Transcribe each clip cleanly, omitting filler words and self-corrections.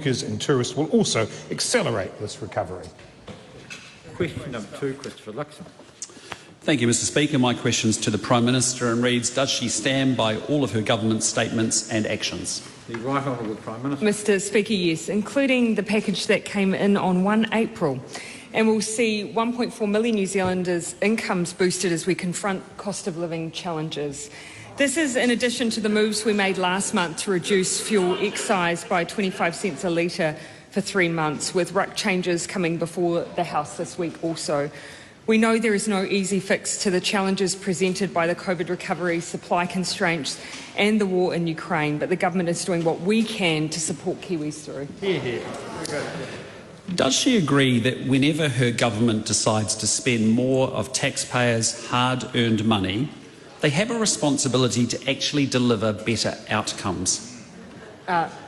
workers and tourists will also accelerate this recovery. Question number 2, Christopher Luxon. Thank you, Mr Speaker. My question is to the Prime Minister and reads, does she stand by all of her government's statements and actions? The Right Honourable Prime Minister. Mr Speaker, yes, including the package that came in on 1 April. And we'll see 1.4 million New Zealanders' incomes boosted as we confront cost of living challenges. This is in addition to the moves we made last month to reduce fuel excise by 25 cents a litre for 3 months, with RUC changes coming before the House this week also. We know there is no easy fix to the challenges presented by the COVID recovery, supply constraints and the war in Ukraine, but the government is doing what we can to support Kiwis through. Does she agree that whenever her government decides to spend more of taxpayers' hard-earned money, they have a responsibility to actually deliver better outcomes?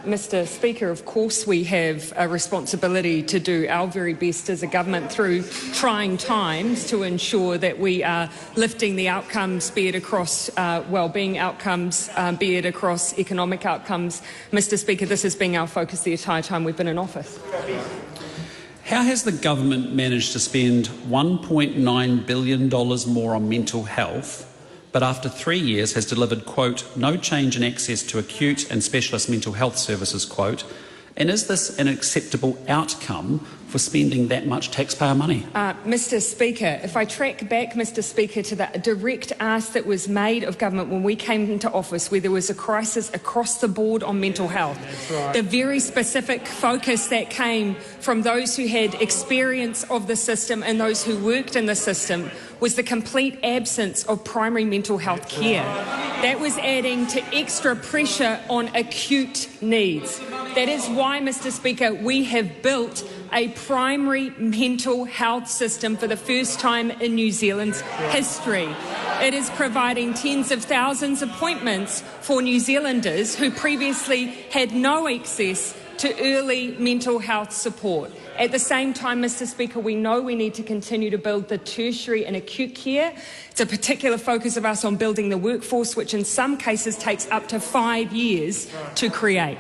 Mr Speaker, of course we have a responsibility to do our very best as a government through trying times to ensure that we are lifting the outcomes, be it across wellbeing outcomes, be it across economic outcomes. Mr Speaker, this has been our focus the entire time we've been in office. How has the government managed to spend $1.9 billion more on mental health, but after 3 years has delivered, quote, no change in access to acute and specialist mental health services, quote, and is this an acceptable outcome for spending that much taxpayer money? Mr Speaker, if I track back, Mr Speaker, to the direct ask that was made of government when we came into office, where there was a crisis across the board on mental health, the very specific focus that came from those who had experience of the system and those who worked in the system was the complete absence of primary mental health care. That was adding to extra pressure on acute needs. That is why, Mr Speaker, we have built a primary mental health system for the first time in New Zealand's history. It is providing tens of thousands of appointments for New Zealanders who previously had no access to early mental health support. At the same time, Mr Speaker, we know we need to continue to build the tertiary and acute care. It's a particular focus of us on building the workforce, which in some cases takes up to 5 years to create.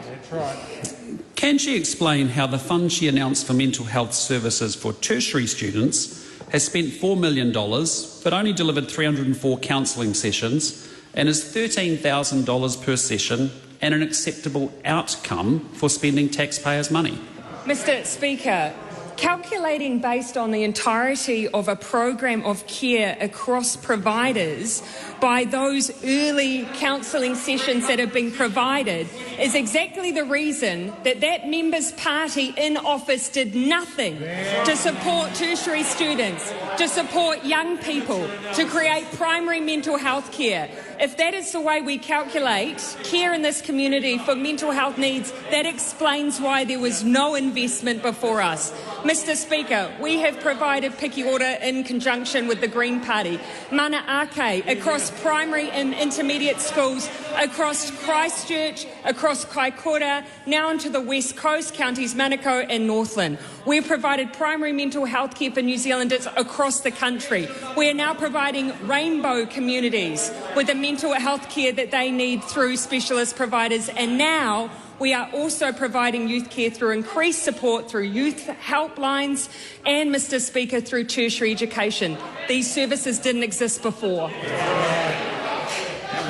Can she explain how the fund she announced for mental health services for tertiary students has spent $4 million but only delivered 304 counselling sessions and is $13,000 per session and an acceptable outcome for spending taxpayers' money? Mr Speaker, calculating based on the entirety of a program of care across providers by those early counselling sessions that have been provided is exactly the reason that that member's party in office did nothing to support tertiary students, to support young people, to create primary mental health care. If that is the way we calculate care in this community for mental health needs, that explains why there was no investment before us. Mr Speaker, we have provided Piki Ora in conjunction with the Green Party, Mana Ake across primary and intermediate schools, across Christchurch, across Kaikoura, now into the West Coast, counties Manukau and Northland. We have provided primary mental health care for New Zealanders across the country. We are now providing rainbow communities with the mental health care that they need through specialist providers, and now we are also providing youth care through increased support through youth helplines and, Mr Speaker, through tertiary education. These services didn't exist before.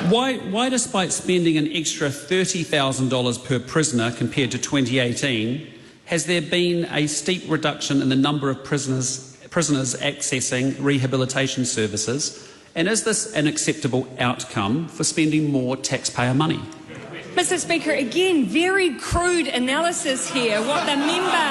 Why, despite spending an extra $30,000 per prisoner compared to 2018, has there been a steep reduction in the number of prisoners accessing rehabilitation services? And is this an acceptable outcome for spending more taxpayer money? Mr Speaker, again, very crude analysis here. What the member...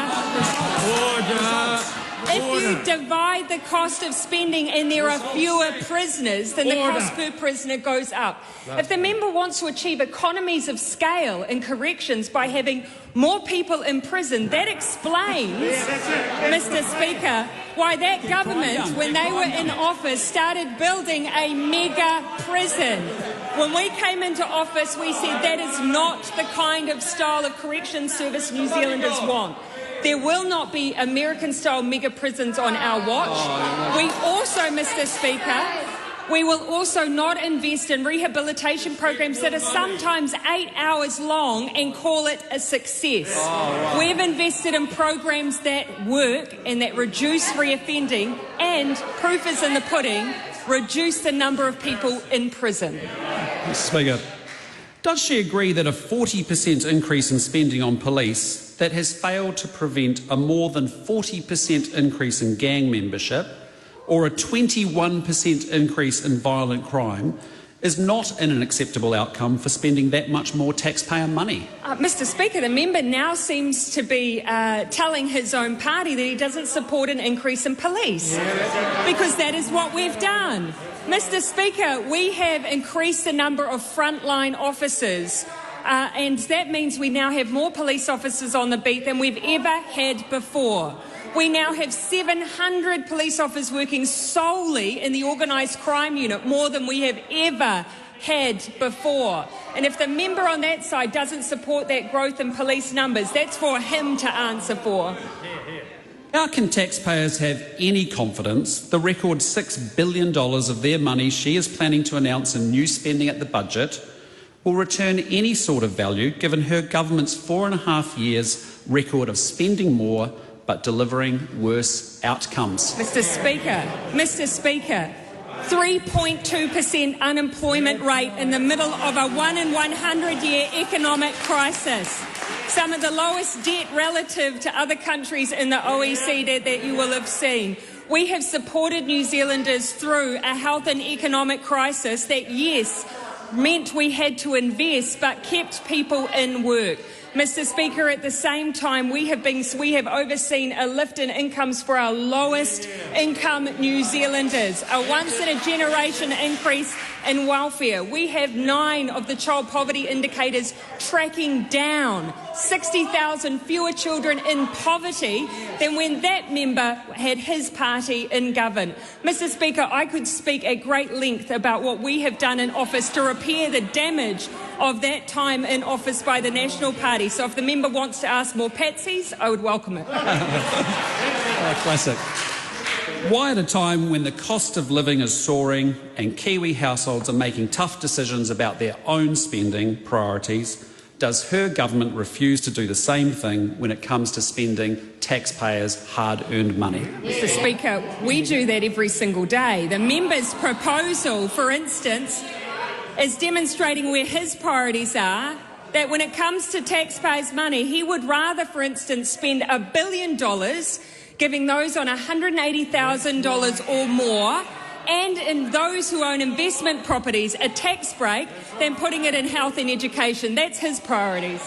If you divide the cost of spending and there are fewer prisoners, then the cost per prisoner goes up. If the member wants to achieve economies of scale in corrections by having more people in prison, that explains, Mr Speaker, why that government, when they were in office, started building a mega prison. When we came into office, we said that is not the kind of style of correction service New Zealanders want. There will not be American-style mega prisons on our watch. We also, Mr Speaker, We will also not invest in rehabilitation programs that are sometimes 8 hours long and call it a success. We've invested in programs that work and that reduce reoffending and, proof is in the pudding, reduce the number of people in prison. Mr. Speaker, does she agree that a 40% increase in spending on police that has failed to prevent a more than 40% increase in gang membership or a 21% increase in violent crime is not an acceptable outcome for spending that much more taxpayer money? Mr. Speaker, the member now seems to be telling his own party that he doesn't support an increase in police, because that is what we've done. Mr. Speaker, we have increased the number of frontline officers, and that means we now have more police officers on the beat than we've ever had before. We now have 700 police officers working solely in the organised crime unit, more than we have ever had before. And if the member on that side doesn't support that growth in police numbers, that's for him to answer for. How can taxpayers have any confidence the record $6 billion of their money she is planning to announce in new spending at the budget will return any sort of value, given her government's 4.5 years record of spending more but delivering worse outcomes? Mr. Speaker, 3.2% unemployment rate in the middle of a 1 in 100-year economic crisis. Some of the lowest debt relative to other countries in the OECD that you will have seen. We have supported New Zealanders through a health and economic crisis that, yes, meant we had to invest but kept people in work. Mr. Speaker, at the same time, we have overseen a lift in incomes for our lowest income New Zealanders, a once-in-a-generation increase in welfare. We have 9 of the child poverty indicators tracking down, 60,000 fewer children in poverty than when that member had his party in govern. Mr. Speaker, I could speak at great length about what we have done in office to repair the damage of that time in office by the National Party. So if the member wants to ask more patsies, I would welcome it. Classic. Why, at a time when the cost of living is soaring and Kiwi households are making tough decisions about their own spending priorities, does her government refuse to do the same thing when it comes to spending taxpayers' hard-earned money? Mr. Speaker, we do that every single day. The member's proposal, for instance, is demonstrating where his priorities are, that when it comes to taxpayers' money, he would rather, for instance, spend $1 billion giving those on $180,000 or more, and in those who own investment properties a tax break, than putting it in health and education. That's his priorities.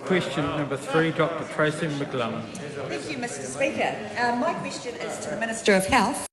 Question number 3, Dr. Tracy McGlone. Thank you, Mr. Speaker. My question is to the Minister of Health.